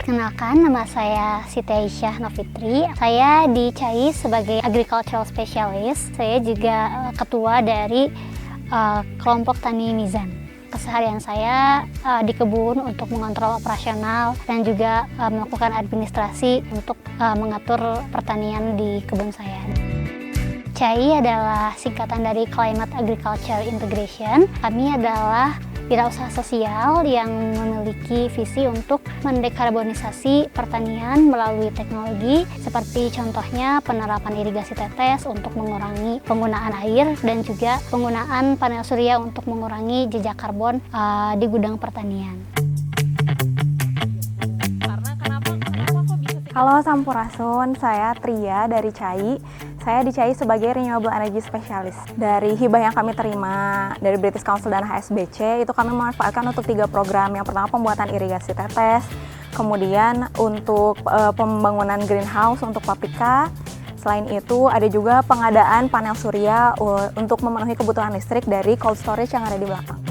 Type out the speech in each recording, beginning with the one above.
Perkenalkan, nama saya Siti Aisyah Novitri. Saya di CAI sebagai Agricultural Specialist. Saya juga ketua dari kelompok Tani Mizan. Keseharian saya di kebun untuk mengontrol operasional dan juga melakukan administrasi untuk mengatur pertanian di kebun saya. CAI adalah singkatan dari Climate Agriculture Integration. Kami adalah wirausaha sosial yang memiliki visi untuk mendekarbonisasi pertanian melalui teknologi seperti contohnya penerapan irigasi tetes untuk mengurangi penggunaan air dan juga penggunaan panel surya untuk mengurangi jejak karbon di gudang pertanian. Halo Sampurasun, saya Tria dari CAI. Saya di CAI sebagai Renewable Energy Specialist. Dari hibah yang kami terima dari British Council dan HSBC, itu kami memanfaatkan untuk 3 program. Yang pertama pembuatan irigasi tetes, kemudian untuk pembangunan greenhouse untuk paprika. Selain itu ada juga pengadaan panel surya untuk memenuhi kebutuhan listrik dari cold storage yang ada di belakang.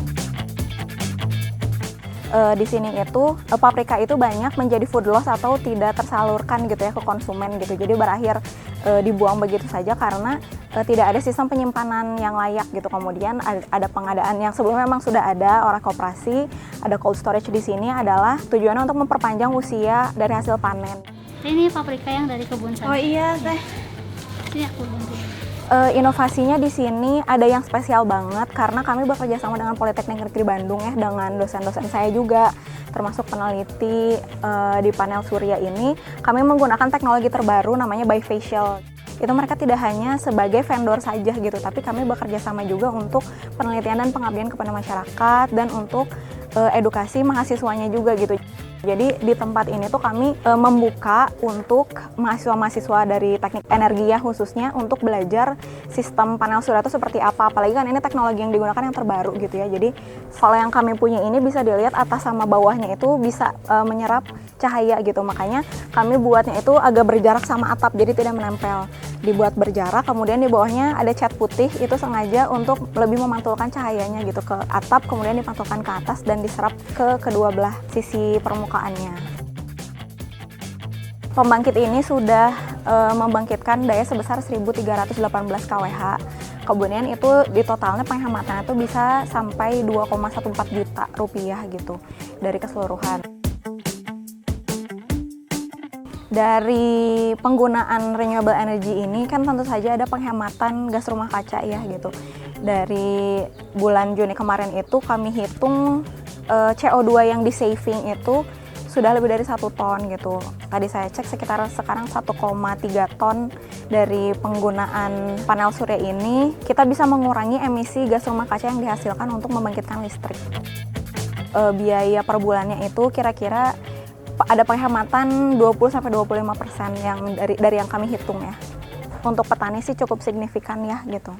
Di sini itu paprika itu banyak menjadi food loss atau tidak tersalurkan gitu ya ke konsumen gitu. Jadi berakhir dibuang begitu saja karena tidak ada sistem penyimpanan yang layak gitu. Kemudian ada pengadaan yang sebelumnya memang sudah ada oleh koperasi, ada cold storage di sini adalah tujuannya untuk memperpanjang usia dari hasil panen. Ini paprika yang dari kebun saya. Oh iya, Teh. Sini aku bantu. Inovasinya di sini ada yang spesial banget karena kami bekerja sama dengan Politeknik Negeri Bandung ya, dengan dosen-dosen saya juga termasuk peneliti di panel surya ini. Kami menggunakan teknologi terbaru namanya bifacial. Itu mereka tidak hanya sebagai vendor saja gitu, tapi kami bekerja sama juga untuk penelitian dan pengabdian kepada masyarakat dan untuk edukasi mahasiswanya juga gitu. Jadi di tempat ini tuh kami membuka untuk mahasiswa-mahasiswa dari teknik energi ya khususnya untuk belajar sistem panel surya itu seperti apa. Apalagi kan ini teknologi yang digunakan yang terbaru gitu ya. Jadi kalau yang kami punya ini bisa dilihat atas sama bawahnya itu bisa menyerap cahaya gitu. Makanya kami buatnya itu agak berjarak sama atap jadi tidak menempel. Dibuat berjarak, kemudian di bawahnya ada cat putih, itu sengaja untuk lebih memantulkan cahayanya gitu ke atap, kemudian dipantulkan ke atas dan diserap ke kedua belah sisi permukaannya. Pembangkit ini sudah membangkitkan daya sebesar 1318 kWh. Kemudian itu di totalnya penghematannya itu bisa sampai 2,14 juta rupiah gitu dari keseluruhan. Dari penggunaan renewable energy ini kan tentu saja ada penghematan gas rumah kaca ya gitu. Dari bulan Juni kemarin itu kami hitung CO2 yang di saving itu sudah lebih dari 1 ton gitu. Tadi saya cek sekitar sekarang 1,3 ton dari penggunaan panel surya ini kita bisa mengurangi emisi gas rumah kaca yang dihasilkan untuk membangkitkan listrik. Biaya per bulannya itu kira-kira ada penghematan 20-25% yang dari yang kami hitung ya. Untuk petani sih cukup signifikan ya gitu.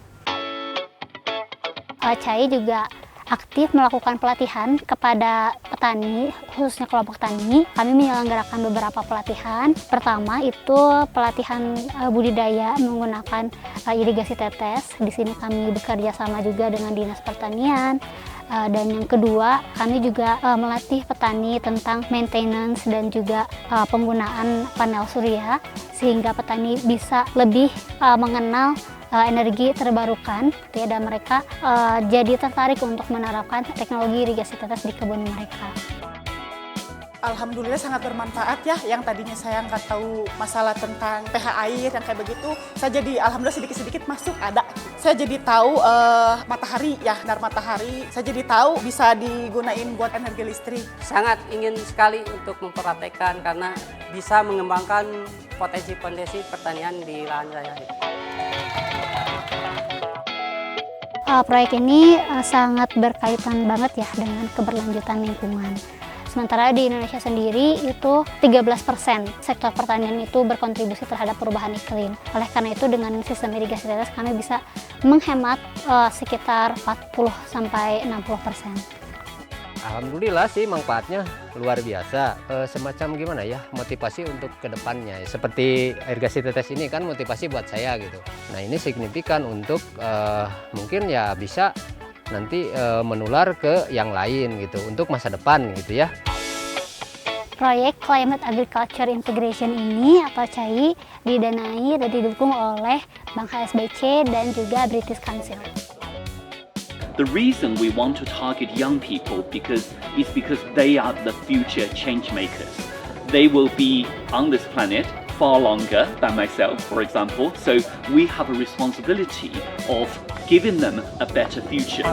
CAI juga aktif melakukan pelatihan kepada petani, khususnya kelompok tani. Kami menyelenggarakan beberapa pelatihan. Pertama itu pelatihan budidaya menggunakan irigasi tetes. Di sini kami bekerja sama juga dengan Dinas Pertanian. Dan yang kedua, kami juga melatih petani tentang maintenance dan juga penggunaan panel surya sehingga petani bisa lebih mengenal energi terbarukan ya, dan mereka jadi tertarik untuk menerapkan teknologi irigasi tetes di kebun mereka. Alhamdulillah sangat bermanfaat ya, yang tadinya saya nggak tahu masalah tentang pH air yang kayak begitu, saya jadi alhamdulillah sedikit-sedikit masuk ada. Saya jadi tahu matahari ya, sinar matahari, saya jadi tahu bisa digunain buat energi listrik. Sangat ingin sekali untuk mempraktekkan karena bisa mengembangkan potensi-potensi pertanian di lahan saya. Proyek ini sangat berkaitan banget ya dengan keberlanjutan lingkungan. Sementara di Indonesia sendiri itu 13% sektor pertanian itu berkontribusi terhadap perubahan iklim. Oleh karena itu dengan sistem irigasi tetes kami bisa menghemat sekitar 40-60%. Alhamdulillah sih manfaatnya luar biasa. Semacam gimana ya, motivasi untuk kedepannya. Seperti irigasi tetes ini kan motivasi buat saya gitu. Nah ini signifikan untuk mungkin ya bisa nanti menular ke yang lain gitu untuk masa depan gitu ya. Proyek Climate Agriculture Integration ini atau CAI didanai dan didukung oleh Bank HSBC dan juga British Council. The reason we want to target young people because they are the future change makers. They will be on this planet far longer than myself, for example, so we have a responsibility of giving them a better future.